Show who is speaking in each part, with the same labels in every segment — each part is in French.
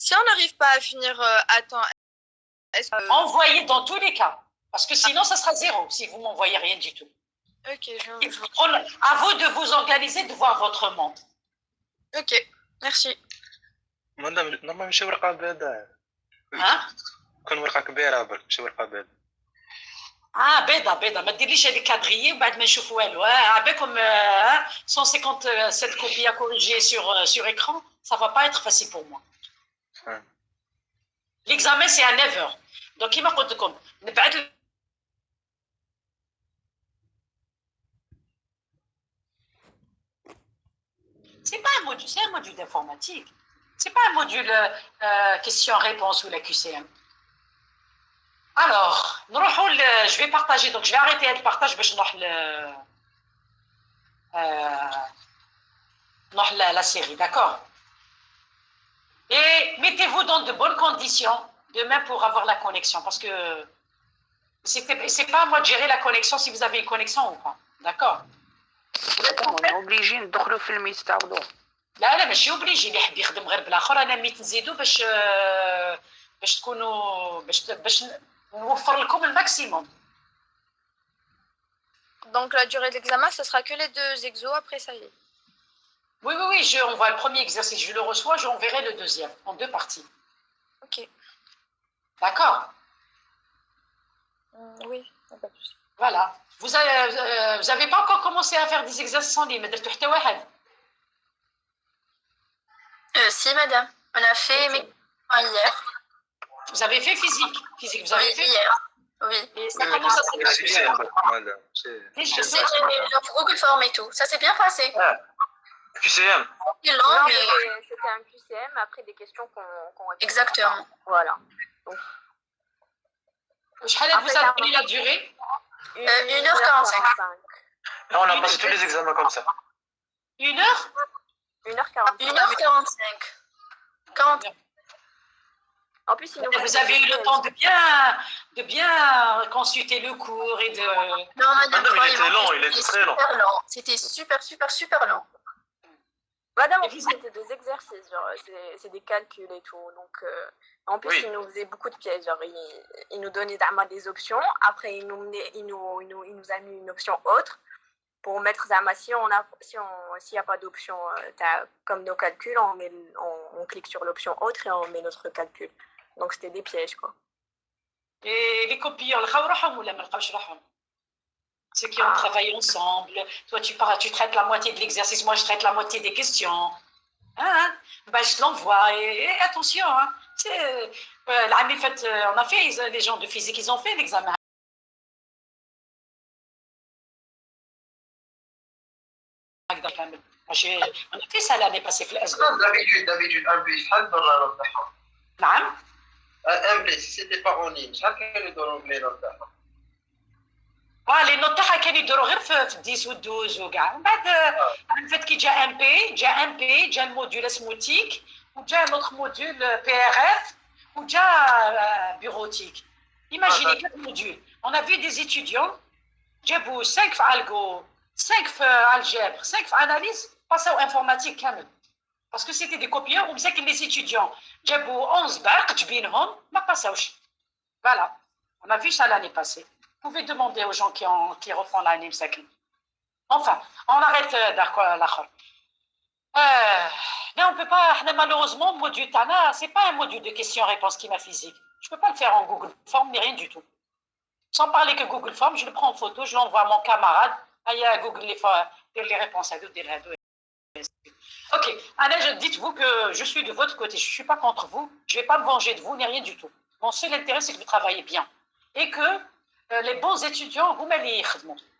Speaker 1: Si on n'arrive pas à finir à temps, est-ce que...
Speaker 2: Envoyez dans tous les cas. Parce que sinon, ça sera zéro si vous m'envoyez rien du tout.
Speaker 1: Ok,
Speaker 2: À vous de vous organiser, de voir votre monde.
Speaker 1: Ok, merci.
Speaker 3: مادام نورمال ماشي ورقه بيضاء
Speaker 2: ها؟
Speaker 3: كون ورقه كبيره برك ماشي ورقه بيضاء.
Speaker 2: بيضة ما ديرليش هذيك كادريي وبعد ما نشوف والو. عباكم 157 copies à corriger sur écran, ça va pas être facile pour moi. L'examen c'est à 9 heures. Donc كيما قلت لكم نبعث c'est pas un module, c'est un module d'informatique. C'est pas un module question-réponse ou la QCM. Alors, je vais partager, donc je vais arrêter le partage باش نروح la série, d'accord? Et mettez-vous dans de bonnes conditions demain pour avoir la connexion, parce que c'est pas à moi de gérer la connexion si vous avez une connexion ou pas, d'accord?
Speaker 4: On est obligé ندخلوا في الميت تاع الضوء.
Speaker 2: لا ماشي اوبليجي، اللي يحب يخدم غير بالاخر انا ميت نزيدو باش تكونوا باش نوفر لكم الماكسيموم.
Speaker 1: Donc la durée de l'examen, ce sera que les deux exos, après ça y est.
Speaker 2: Oui, je envoie le premier exercice, je le reçois, j'enverrai le deuxième, en deux parties.
Speaker 1: Ok.
Speaker 2: D'accord?
Speaker 1: Oui, pas de souci.
Speaker 2: Voilà. Vous avez pas encore commencé à faire des exercices en ligne,
Speaker 1: Si, madame. On a fait hier.
Speaker 2: Vous avez fait physique, vous avez fait
Speaker 1: hier. Oui.
Speaker 2: Et ça commence à se passer.
Speaker 1: C'était sur Google Form et tout. Ça s'est bien passé.
Speaker 3: QCM.
Speaker 4: Non, mais c'était un QCM après des questions qu'on répond.
Speaker 1: Exactement.
Speaker 4: Voilà. Donc,
Speaker 2: vous avez pris la durée
Speaker 1: 1h45.
Speaker 3: On a passé tous les examens comme ça.
Speaker 2: 1 heure
Speaker 4: 1h45.
Speaker 1: 1h45. 40.
Speaker 4: En plus,
Speaker 2: vous avez eu le temps de bien consulter le cours et de...
Speaker 1: Non, madame,
Speaker 3: il était long, il était très long.
Speaker 1: C'était super long.
Speaker 4: Madame, en plus, c'était des exercices, genre, c'est des calculs et tout. Donc, en plus, il nous faisait beaucoup de pièges. Genre, il nous donnait des options. Après, il nous a mis une option autre pour mettre s'il n'y a pas d'option, comme nos calculs, on clique sur l'option autre et on met notre calcul. Donc, c'était des pièges, quoi.
Speaker 2: Et les copieurs, ceux qui ont travaillé ensemble, toi tu traites la moitié de l'exercice, moi je traite la moitié des questions. Je te l'envoie et attention, on a fait, les gens de physique, ils ont fait l'examen. On a fait ça l'année passée في الأزمة.
Speaker 5: d'habitude un peu شحال مرة نطيحهم.
Speaker 2: نعم.
Speaker 5: Un peu si c'était pas en ligne شحال كانوا يدوروا لي نطيحهم.
Speaker 2: لي نوت تاعها كانوا يدوروا غير في 10 و 12 وكاع. من بعد عرفت كي جا ام بي جا الموديول اسمه تيك وجا نوتر موديول بي ار اف وجا بيروتيك. Imaginez 4 modules. On a vu des étudiants جابوا 5 في algo, 5 في algèbre, 5 في analyse, passaو informatique كامل. Parce que c'était des copieurs ومساكن les étudiants جابوا 11 برق جبينهم ما passaوش. Voilà. On a vu ça l'année passée. Vous pouvez demander aux gens qui refont l'année مساكن. Enfin, on arrête l'achor. Mais on peut pas, malheureusement, le module Tana, c'est pas un module de questions-réponses qui m'a physique. Je peux pas le faire en Google Form ni rien du tout. Sans parler que Google Form, je le prends en photo, je l'envoie à mon camarade. Il y a Google les réponses à deux. Ok, alors dites-vous que je suis de votre côté, je ne suis pas contre vous, je ne vais pas me venger de vous ni rien du tout. Mon seul intérêt, c'est que vous travaillez bien. Et que les bons étudiants, vous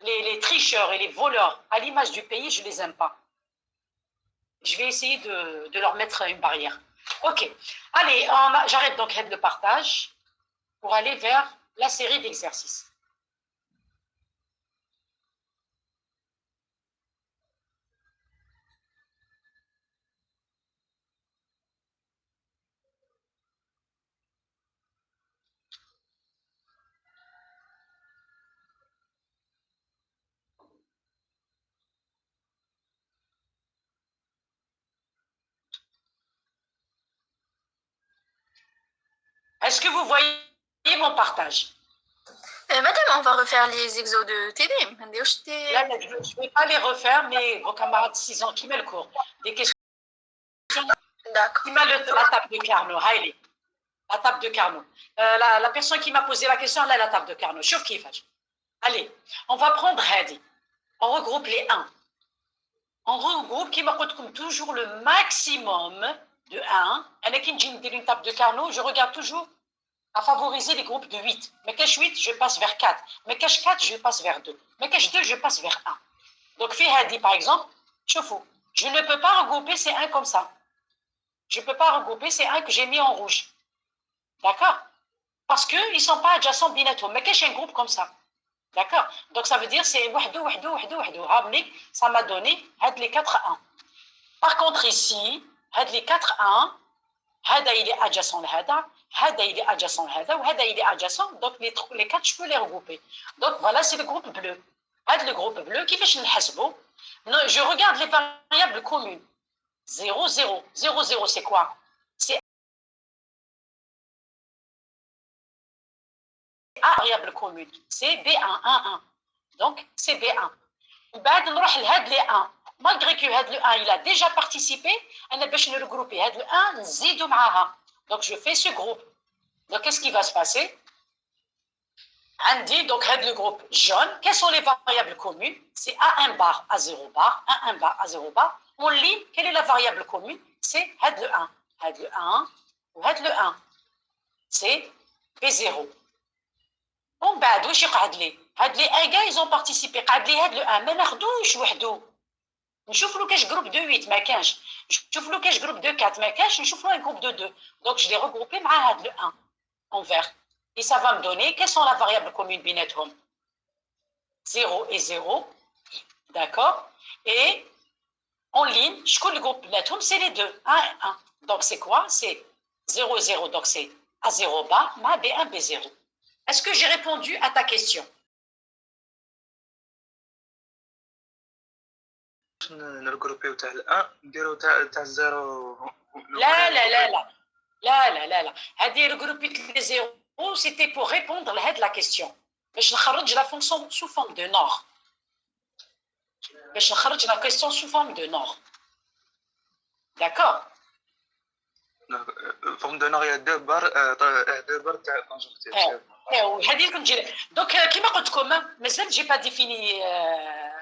Speaker 2: les tricheurs et les voleurs, à l'image du pays, je ne les aime pas. Je vais essayer de leur mettre une barrière. Ok, allez, j'arrête donc le partage pour aller vers la série d'exercices. Est-ce que vous voyez mon partage?
Speaker 1: Madame, on va refaire les exos de TD.
Speaker 2: Là, je ne vais pas les refaire, mais vos camarades de 6 ans qui mettent le cours. Des questions.
Speaker 1: D'accord.
Speaker 2: Qui met la table de Carnot. Haïli. La table de Carnot. La personne qui m'a posé la question, elle a la table de Carnot. Chouf qui fait. Allez, on va prendre Hadi. On regroupe les 1. On regroupe qui m'a comme toujours le maximum de 1. Et qui me dit une table de Carnot, je regarde toujours à favoriser les groupes de 8. Mais cache 8, je passe vers 4. Mais cache 4, je passe vers 2. Mais cache 2, je passe vers 1. Donc, fait Hadi, par exemple, je ne peux pas regrouper ces 1 comme ça. Je ne peux pas regrouper ces 1 que j'ai mis en rouge. D'accord? Parce qu'ils ne sont pas adjacents binatom. Mais cache un groupe comme ça. D'accord? Donc, ça veut dire c'est wahdo. Ça m'a donné les 4 1. Par contre, ici, les 4 1, هذا il est adjacent لهذا, هذا il est adjacent لهذا, وهذا il est adjacent. Donc, les 4, je peux les regrouper. Donc, voilà, c'est le groupe bleu. Le groupe bleu, qui fait je regarde les variables communes. 0, 0. 0, 0, c'est quoi? C'est A variable commune. C'est B1, 1, 1. Donc, c'est B1. بعد نروح لهاد لي 1. Malgré que هاد le 1 il a déjà participé, انا باش نرجروبي هاد le 1 نزيدو معاها. Donc je fais ce groupe. Donc qu'est-ce qui va se passer? عندي donc هاد le groupe jaune. Quelles sont les variables communes? C'est A1 bar, A0 bar, A1 bar, A0 bar. En ligne, quelle est la variable commune? C'est هاد le 1. هاد le 1 ou هاد le 1. C'est B0. ومن بعد واش يقعد لي؟ هاد لي ايغا ils ont participé. قعد لي هاد لو 1 ما ناخذوش وحده. نشوف له كاش جروب دو 8 ما كانش. نشوف له كاش جروب دو 4 ما كانش. نشوف له un groupe de 2. Donc je l'ai regroupé مع هاد لو 1 en vert. Et ça va me donner quelles sont la variable commune بيناتهم. 0 et 0. D'accord? Et en ligne, شكون الجروب بيناتهم؟ C'est les deux. 1 et 1. Donc c'est quoi? C'est 0 et 0. Donc c'est A0 bas مع B1 B0. Est-ce que j'ai répondu à ta question?
Speaker 3: نرجروبيو تاع ال1 نديرو تاع الزيرو.
Speaker 2: لا هذه regroupé les zéros c'était pour répondre à la question. باش نخرج la fonction sous forme de nord. باش نخرج la question sous forme de nord. D'accord?
Speaker 3: Forme de nord il y a 2 barres تاع conjonctif.
Speaker 2: هذه اللي كنت جاي. Donc كما قلت لكم مازال j'ai pas défini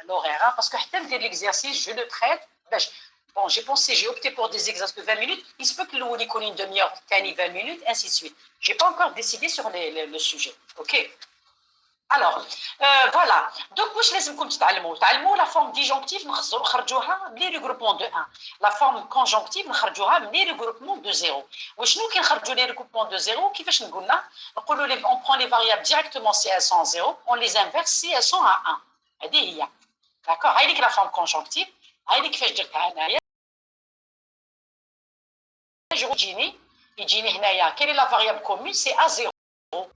Speaker 2: l'horaire parce que حتى ندير l'exercice je le traite باش bon j'ai pensé j'ai opté pour des exercices de 20 minutes. Il se peut que الاول يكون une demi-heure ثاني 20 minutes ainsi de suite. J'ai pas encore décidé sur le sujet. OK? Alors, voilà. Donc, واش لازمكم تعلموا la forme disjonctive نخرجوها من les regroupements de 1. La forme conjonctive نخرجوها من les regroupements de 0. وشنو كي نخرجوا les regroupements de 0 كيفاش نقولنا؟ نقولوا on prend les variables directement si elles sont à 0, on les inverse si elles sont à 1. هذه هي. D'accord? هاي ليك la forme conjonctive. هاي ليك كيفاش درتها هنايا. يجيني هنايا quelle est la variable commune? C'est à 0.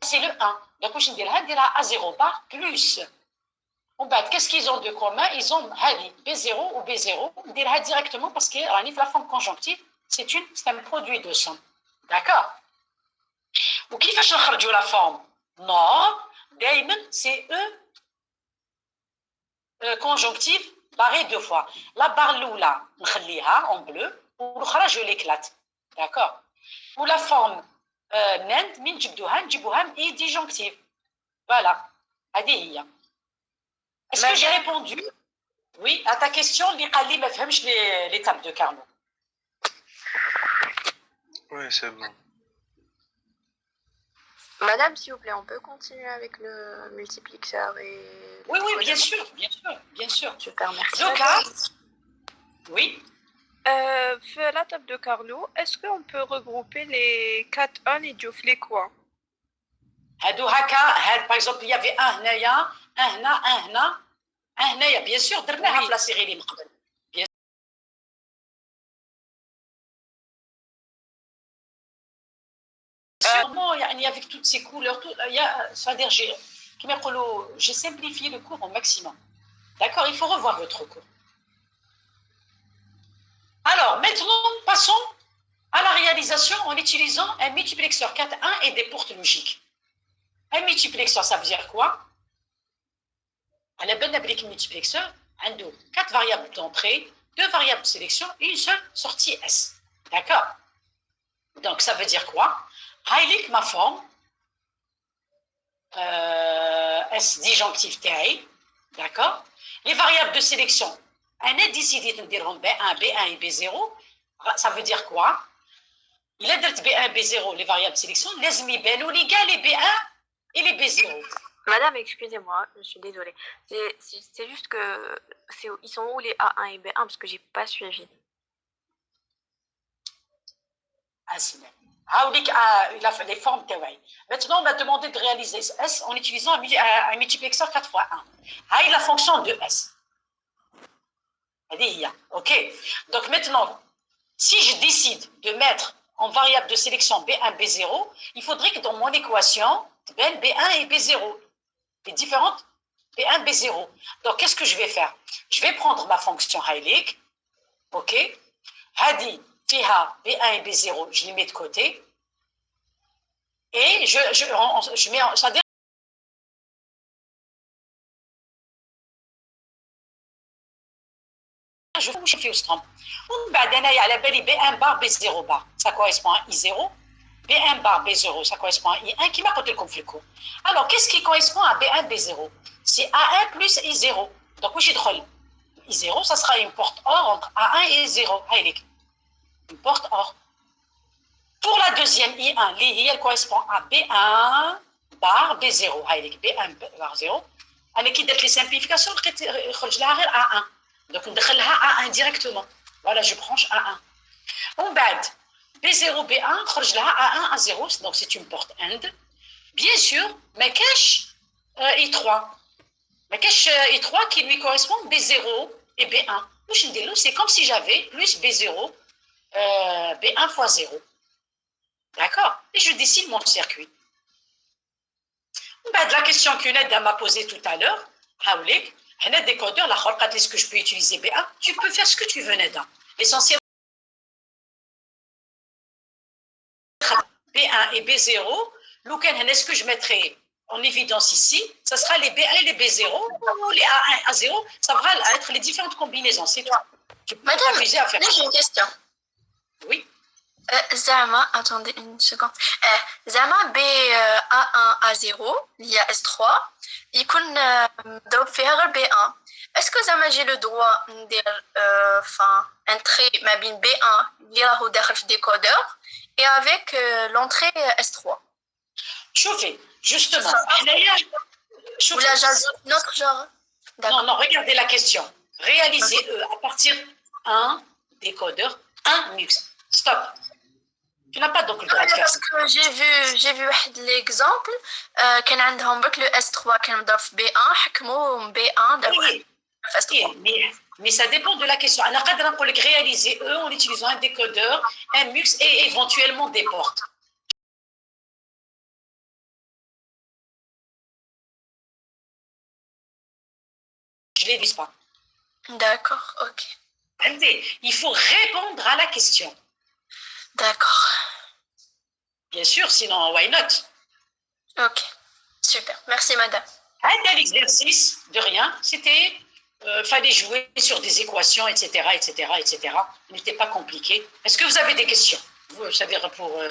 Speaker 2: C'est le 1. Donc, je vais à 0 bar plus. Qu'est-ce qu'ils ont de commun? Ils ont B0 ou B0. On dira directement parce que la forme conjonctive, c'est un produit de somme. D'accord? Ou qui fait changer la forme? Non. C'est conjonctive barrée 2 fois. La barre là, en bleu, ou l'autre, je l'éclate. D'accord? Ou la forme نند من نجيبوها من اي ديجونكتيف. فوالا هذه هي. Est-ce que j'ai répondu? Oui, à ta question اللي قال لي ما فهمش l'étape de Carnot.
Speaker 3: Oui, c'est bon.
Speaker 4: Madame, s'il vous plaît, on peut continuer avec le multiplicateur et...
Speaker 2: Oui, bien sûr, bien sûr.
Speaker 4: Super, merci.
Speaker 2: Donc, oui.
Speaker 6: La table de Carnot, est-ce qu'on peut regrouper les 4 1 et les quoi?
Speaker 2: Par exemple, il y avait un هنايا, bien sûr, درناها في la série اللي من قبل. Bien sûr, يعني avec toutes ces couleurs, c'est-à-dire j'ai simplifié le cours au maximum. D'accord, il faut revoir votre cours. Alors, maintenant, passons à la réalisation en utilisant un multiplexeur 4-1 et des portes logiques. Un multiplexeur, ça veut dire quoi? À la bonne applique multiplexeur, un 4 variables d'entrée, 2 variables de sélection et une seule sortie S. D'accord? Donc, ça veut dire quoi? Highlight ma forme S disjonctif TI. D'accord? Les variables de sélection, un est décidé de dire B1, B1 et B0. Ça veut dire quoi? Il a dit B1, B0, les variables de sélection, les B1 les B1 et les B0.
Speaker 4: Madame, excusez-moi, je suis désolée. C'est juste que ils sont où les A1 et B1 parce que j'ai pas suivi.
Speaker 2: Il a fait les formes TI. Maintenant, on m'a demandé de réaliser S en utilisant un multiplexeur 4x1. La fonction de S. OK. Donc maintenant, si je décide de mettre en variable de sélection B1, B0, il faudrait que dans mon équation, B1 et B0, les différentes B1, B0. Donc, qu'est-ce que je vais faire? Je vais prendre ma fonction Heilig. OK. Hadi, Fiha, B1 et B0, je les mets de côté. Et je mets en. C'est-à-dire, je fais chez Fiostrom. B1 bar, B0 bar. Ça correspond à I0. B1 bar, B0, ça correspond à I1 qui m'a côté le conflit. Alors, qu'est-ce qui correspond à B1, B0? C'est A1 plus I0. Donc, où j'ai drôle? I0, ça sera une porte OR entre A1 et I0. Une porte OR. Pour la deuxième I1, elle correspond à B1 bar B0. B1 bar 0. Avec qui les simplifications, je vais A1. Donc, on va A1 directement. Voilà, je branche A1. On va B0, B1, خرج لها A1, A0, donc c'est une porte AND. Bien sûr, ma cache I3. Ma cache I3 qui lui correspond B0 et B1. C'est comme si j'avais plus B0, B1 fois 0. D'accord? Et je dessine mon circuit. La question qu'une m'a posée tout à l'heure, Hawlik, un décodeur, la khorqat, est-ce que je peux utiliser B1? Tu peux faire ce que tu veux, Neda. L'essentiel, B1 et B0, est-ce que je mettrai en évidence ici? Ça sera les B1 et les B0, ou les A1 et A0, ça va être les différentes combinaisons, c'est tout. Tu peux t'amuser à faire ça.
Speaker 1: J'ai une question.
Speaker 2: Oui.
Speaker 1: Zama, attendez une seconde. Zama B1, A0, il y a S3, il connaît B1. Est-ce que Zama j'ai le droit d'entrer ma bin B1, lire le décodeur, et avec l'entrée S3?
Speaker 2: Chauffez, justement.
Speaker 1: Ou là, j'ajoute notre genre.
Speaker 2: Non, regardez la question. Réalisez à partir d'un décodeur, un mux. Stop. Tu n'as pas donc le droit de faire ça.
Speaker 1: Parce que j'ai vu l'exemple, كان عندهم برك le S3 كان مضرب في B1 حكموا B1 دابا
Speaker 2: mais ça dépend de la question. On a qu'à réaliser eux en utilisant un décodeur, un mux et éventuellement des portes. Je ne les dis pas.
Speaker 1: D'accord, ok.
Speaker 2: Il faut répondre à la question.
Speaker 1: D'accord.
Speaker 2: Bien sûr, sinon, why not?
Speaker 1: Ok, super. Merci, madame.
Speaker 2: L'exercice, de rien, c'était, fallait jouer sur des équations, etc., etc., etc. Il n'était pas compliqué. Est-ce que vous avez des questions? Vous savez, pour...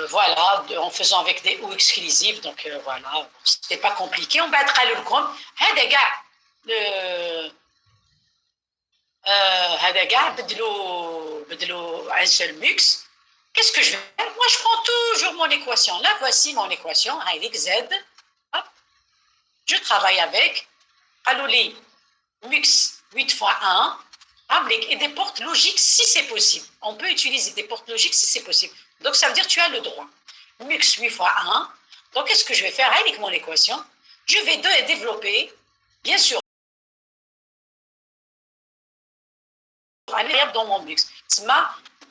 Speaker 2: voilà, en faisant avec des ou exclusifs, donc voilà, c'était pas compliqué. On va être à le compte. بدلوا un seul mux. Qu'est-ce que je vais faire? Moi, je prends toujours mon équation. Là, voici mon équation, avec Z. Hop. Je travaille avec Aloli mux 8 fois 1, et des portes logiques si c'est possible. On peut utiliser des portes logiques si c'est possible. Donc, ça veut dire que tu as le droit. Mux 8 fois 1. Donc, qu'est-ce que je vais faire avec mon équation? Je vais développer, bien sûr, un variable dans mon mux.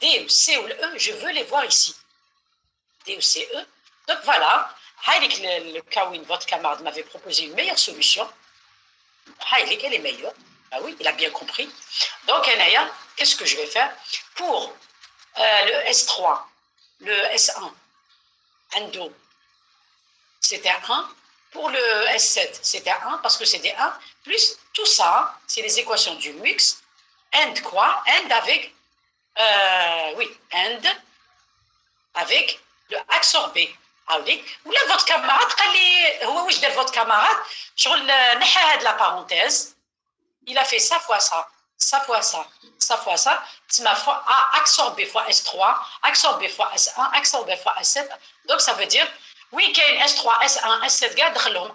Speaker 2: D ou C ou le E, je veux les voir ici. D ou C, E. Donc voilà, le cas où votre camarade m'avait proposé une meilleure solution. Elle est meilleure. Ah oui, il a bien compris. Donc, Anaya, qu'est-ce que je vais faire pour le S3, le S1, Endo, c'était 1. Pour le S7, c'était 1 parce que c'est des 1. Plus tout ça, c'est les équations du mix. And quoi? And avec, oui, and avec le absorbé. Ou là, votre camarade, votre camarade, sur la parenthèse, il a fait ça fois ça, ça fois ça, ça fois ça, fois A absorbé fois S3, absorbé fois S1, absorbé fois S7. Donc, ça veut dire, oui, qu'il y a S3, S1, S7,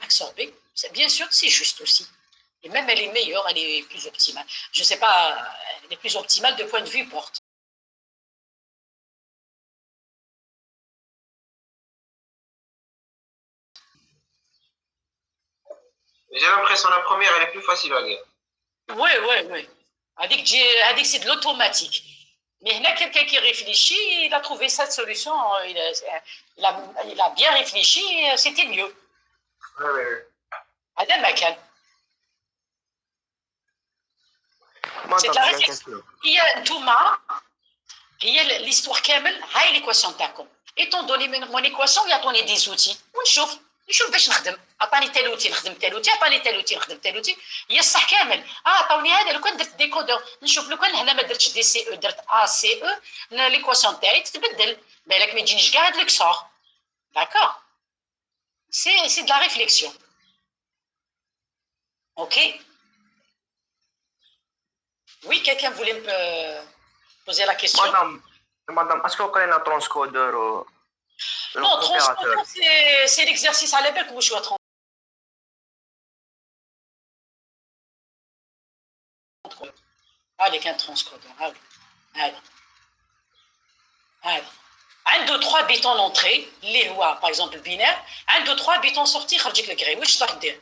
Speaker 2: absorbé. Bien sûr, c'est juste aussi. Et même elle est meilleure, elle est plus optimale. Je ne sais pas, elle est plus optimale de point de vue porte.
Speaker 3: J'ai l'impression que la première, elle est plus facile à lire.
Speaker 2: Oui, oui, oui. C'est de l'automatique. Mais il y a quelqu'un qui réfléchit, il a trouvé cette solution, il a bien réfléchi, c'était mieux.
Speaker 3: Oui, oui, oui.
Speaker 2: هذا ما كان. C'est la réflexion. هي انتوما هي l'histoire كامل هاي ليكواسيون تاعكم. Étant donné mon équation, يعطوني des outils ونشوف باش نخدم. عطاني تال اوتي نخدم تال اوتي، عطاني تال اوتي نخدم تال اوتي، هي الصح كامل. عطاوني هذا لو كان درت ديكودور نشوف لو كان هنا ما درتش دي سي او درت ا سي او ليكواسيون تاعي تتبدل، بالك ما يجينيش كاع هاد لوكسور. D'accord? C'est de la réflexion. Ok? Oui, quelqu'un voulait me poser la question?
Speaker 7: Madame, est-ce que vous connaissez un transcodeur ou
Speaker 2: non, transcodeur, c'est l'exercice à l'époque où je suis à 30. Allez, qu'un transcodeur. Allez. Un, deux, trois bits en entrée, les lois, par exemple, binaire. Un, deux, trois bits en sortie, le gré. Oui, je dois dire.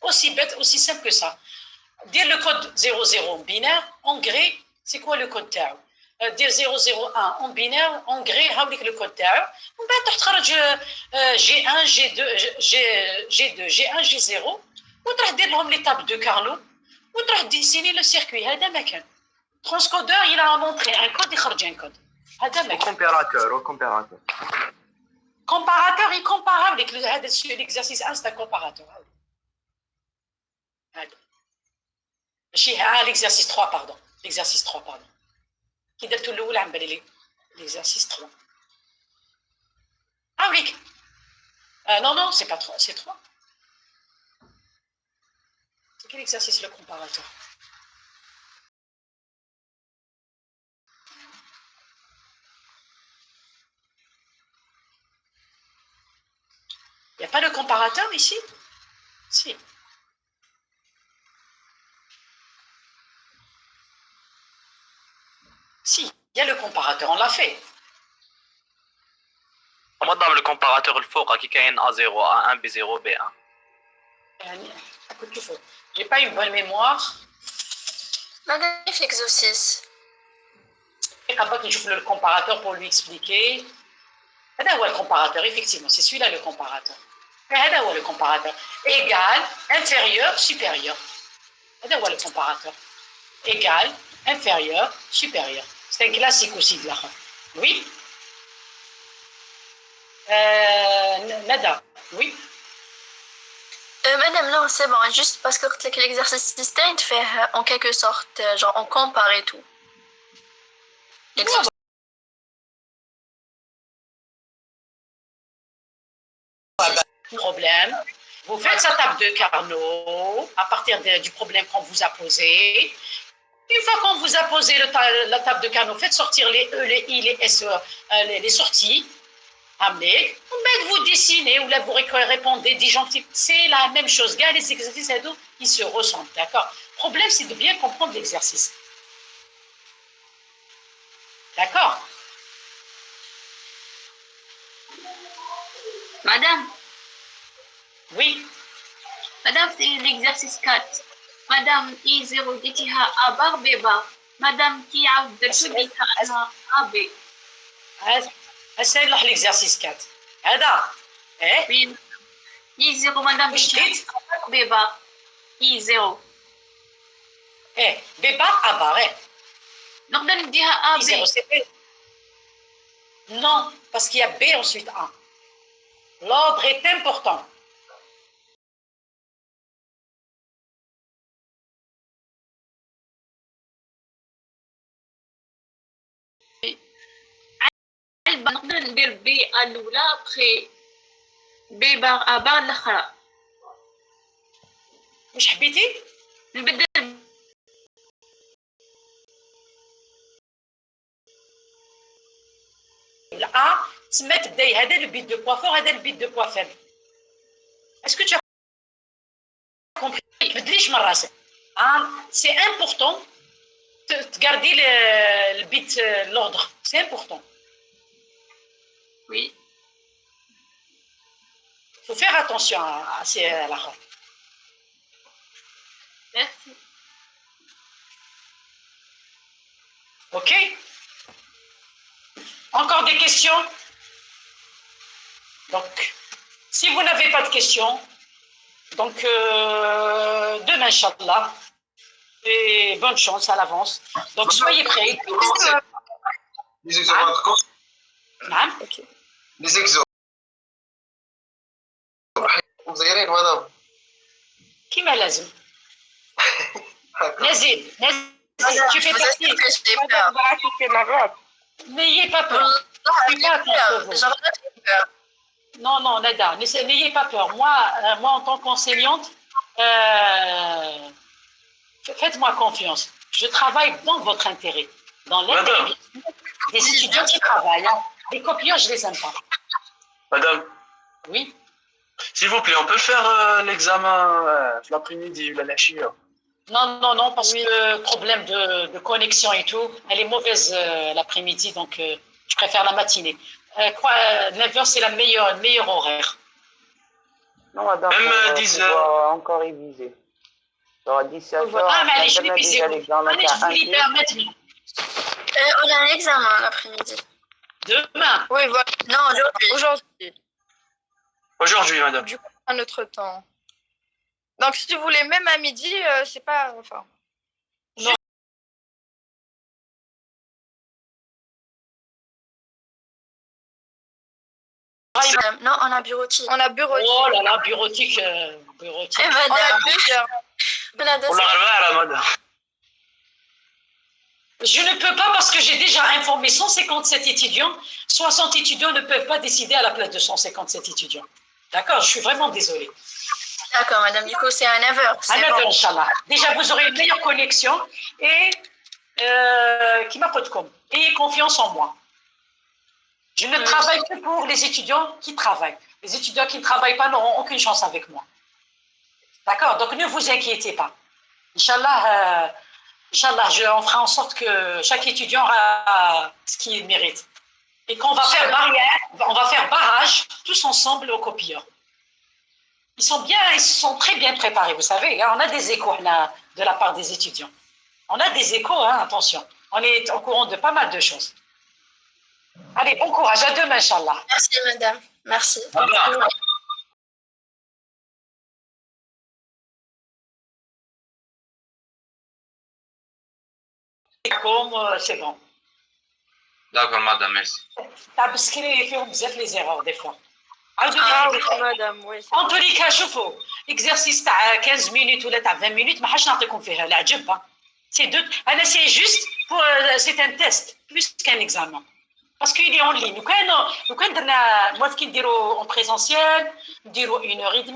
Speaker 2: Aussi bête, aussi simple que ça. Dire le code 00 binaire, en gré, c'est quoi le code تاعو? dire 001 en binaire, en gré, هاوليك le code تاعو. ومن بعد تخرج G1, G2, G2, G1, G0 وتروح دير لهم l'étape de Carnot وتروح dessiner le circuit. هذا ما كان. Transcodeur, il a montré un code, يخرج un code. هذا ما كان.
Speaker 7: comparateur.
Speaker 2: Comparateur, il compare avec l'exercice 1, c'est un comparateur. L'exercice 3, pardon. L'exercice 3, pardon. Qui donne tout le haut, l'exercice 3. Ah oui. Non, non, c'est pas 3, c'est 3. C'est quel exercice le comparateur? Il n'y a pas le comparateur ici? Si. Si, il y a le comparateur, on l'a fait.
Speaker 7: Madame, le comparateur, il faut qu'il y ait un A0, A1, B0, B1.
Speaker 2: J'ai pas une bonne mémoire.
Speaker 1: Magnifique l'exercice.
Speaker 2: Après que je fais le comparateur pour lui expliquer. Le comparateur, effectivement, c'est celui-là le comparateur. Le comparateur. Égal, inférieur, supérieur. Le comparateur. Égal, inférieur, supérieur. C'est un classique aussi de la fin. Oui. Nada, oui.
Speaker 1: Madame, non, c'est bon, juste parce que l'exercice distinct fait en quelque sorte, genre on compare et tout.
Speaker 2: Problème. Vous faites sa table de Carnot à partir du problème qu'on vous a posé. Une fois qu'on vous a posé la table de Carnot, faites sortir les E, les I, les S, les sorties. Amenez. Vous dessinez ou là vous répondez disjonctif. C'est la même chose. Gars, les exercices ils se ressemblent. D'accord? Le problème, c'est de bien comprendre l'exercice. D'accord?
Speaker 8: Madame?
Speaker 2: Oui.
Speaker 8: Madame, c'est l'exercice 4. Madame, I0 ديتيها A bar B bar. Madame, qui a ديتها أنا AB.
Speaker 2: هسه نروح l'exercice 4. هذا
Speaker 8: Oui. I0 madame ديتيها A bar B bar. I0.
Speaker 2: ايه بي بار ا بار ايه
Speaker 8: نقدر نديها ا
Speaker 2: زيرو
Speaker 8: بي.
Speaker 2: سي بي non parce qu'il y a B ensuite A. L'ordre est important.
Speaker 8: نقدر ندير بي الاولى ابخي بي بار ا بار الاخرى.
Speaker 2: واش حبيتي؟
Speaker 8: نبدل
Speaker 2: الA تسمى تبداي هذا لو بيت دو بوا فور هذا لو بيت دو بوا فيبل. اسكو tu as compris؟ ما تبدليش من راسك. سي امبورطون تغاردي البيت لوردر سي امبورطون.
Speaker 8: وي.
Speaker 2: faut faire attention à ces الاخر.
Speaker 8: ميرسي.
Speaker 2: Ok? Encore des questions? Donc, si vous n'avez pas de questions, donc demain, Inch'Allah, et bonne chance à l'avance. Donc, soyez prêts.
Speaker 3: Les exos.
Speaker 2: نعم.
Speaker 3: Les exos. مزيرين مدام.
Speaker 2: كيما لازم. نزيد. Tu fais partie. N'ayez pas peur. Non, non, Nada, n'ayez pas peur. Moi en tant qu'enseignante, faites-moi confiance. Je travaille dans votre intérêt, dans l'intérêt des étudiants qui travaillent. Hein. Les copieurs, je les aime pas.
Speaker 3: Madame,
Speaker 2: Oui.
Speaker 3: s'il vous plaît, on peut faire l'examen l'après-midi, la chia.
Speaker 2: Non, non, non, parce que problème de connexion et tout, elle est mauvaise l'après-midi, donc je préfère la matinée. 9h, c'est le meilleur horaire.
Speaker 9: Non, madame,
Speaker 3: même 10 heures.
Speaker 9: Encore réviser. Genre 17h.
Speaker 2: Ah, mais allez, je vais viser. Allez, je vous libère maintenant.
Speaker 1: On a un examen l'après-midi.
Speaker 2: Demain?
Speaker 6: Oui, voilà.
Speaker 1: Non, aujourd'hui.
Speaker 3: Aujourd'hui, madame.
Speaker 6: Du coup, à notre temps. Donc, si vous voulez, même à midi, c'est pas. Enfin.
Speaker 2: Non.
Speaker 1: Non, on a bureautique.
Speaker 6: On a bureautique.
Speaker 2: Oh là là, bureautique. Bureautique.
Speaker 1: Eh,
Speaker 6: On a 2 heures.
Speaker 1: On a 2
Speaker 3: On
Speaker 1: heures.
Speaker 3: madame.
Speaker 2: Je ne peux pas parce que j'ai déjà informé 157 étudiants. 60 étudiants ne peuvent pas décider à la place de 157 étudiants. D'accord? Je suis vraiment désolée.
Speaker 1: D'accord, madame. Du coup, c'est à 9h.
Speaker 2: À 9h, Inch'Allah. Déjà, vous aurez une meilleure connexion et qui m'apporte comme. Ayez confiance en moi. Je ne travaille que pour les étudiants qui travaillent. Les étudiants qui ne travaillent pas n'auront aucune chance avec moi. D'accord? Donc, ne vous inquiétez pas. Inch'Allah, Inch'Allah, on fera en sorte que chaque étudiant aura ce qu'il mérite. Et qu'on va faire barrière, on va faire barrage tous ensemble au copieur. Ils sont très bien préparés, vous savez. Hein, on a des échos de la part des étudiants. On a des échos, hein, attention. On est au courant de pas mal de choses. Allez, bon courage. À demain, Inch'Allah.
Speaker 1: Merci, madame. Merci.
Speaker 2: C'est bon.
Speaker 3: D'accord, madame, merci.
Speaker 2: تاع بسكري فيهم بزاف لي زيرور دي فوا.
Speaker 6: مدام وي.
Speaker 2: En tous les cas, شوفوا اكزرسيس تاع 15 مينوت ولا تاع 20 مينوت ما حاش نعطيكم فيها العجب. سي دو انا سي جوست سي ان تيست بلوس كان اكزامان باسكو يلي اون لين. لو كان درنا موافق كي نديرو اون بريزونسيال نديرو 1h30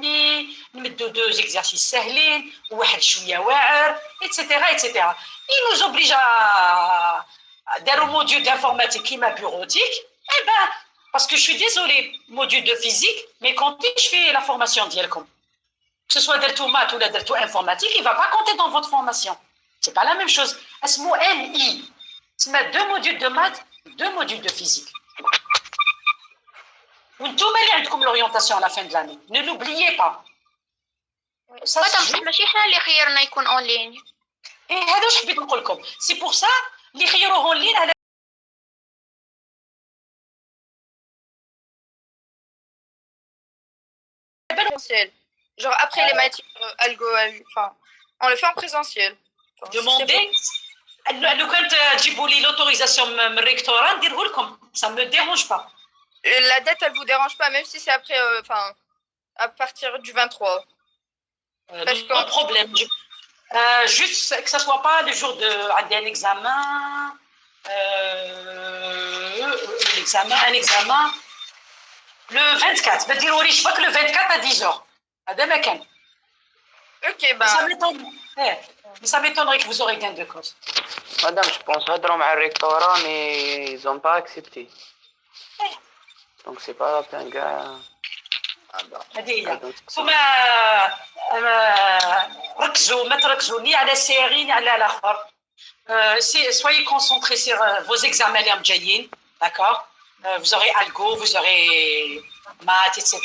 Speaker 2: نمدو 2 اكزرسيس ساهلين وواحد شويه واعر ايتترا ايتترا. اي نوز اوبليج دارو موديول d'informatique كيما bureautique. Eh ben, parce que je suis désolée, module de physique, mais quand je fais la formation d'IELCOM, que ce soit d'Ertou maths ou d'Ertou informatique, il ne va pas compter dans votre formation. Ce n'est pas la même chose. Asmo MI, c'est 2 modules de maths, 2 modules de physique. Vous ne tombez comme l'orientation à la fin de l'année. Ne l'oubliez pas. Ça,
Speaker 8: ماشي حنا اللي خيرنا يكون اون لين.
Speaker 2: هذا واش حبيت نقول لكم. سي بور سا اللي خيروه اون لين على
Speaker 6: Genre après les matières algo, enfin, on le fait en présentiel.
Speaker 2: Demandez. لو كانت تجيبوا لي l'autorisation من الريكتوراه نديره لكم. Ça me dérange pas.
Speaker 6: La date, elle vous dérange pas, même si c'est après, à partir du 23.
Speaker 2: Pas de problème. Juste que ça soit pas le jour de un examen. Un examen. Le 24. ما تديروليش باك le 24 à 10h. هذا ما كان.
Speaker 6: Ok, bah.
Speaker 2: Ça m'étonnerait que vous aurez gain de cause.
Speaker 9: Madame, je pense هضروا مع الريكتوراه mais ils ont pas accepté. Donc c'est pas la peine كاع.
Speaker 2: هذه هي. ثم ركزوا ما تركزوا ني على السيري ني على الاخر. Soyez concentrés sur vos examens اللي جايين, d'accord? Vous aurez algo, vous aurez maths, etc.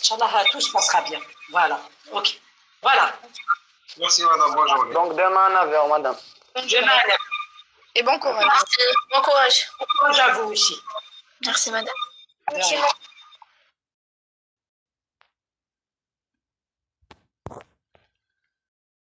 Speaker 2: Inch'Allah, tout se passera bien. Voilà. Ok. Voilà.
Speaker 5: Merci, madame. Bonne journée.
Speaker 9: Donc demain à 9h, madame.
Speaker 2: Demain à 9h.
Speaker 6: Et bon courage.
Speaker 1: Merci. Bon courage.
Speaker 2: Bon courage à vous aussi.
Speaker 1: Merci, madame.
Speaker 2: Merci.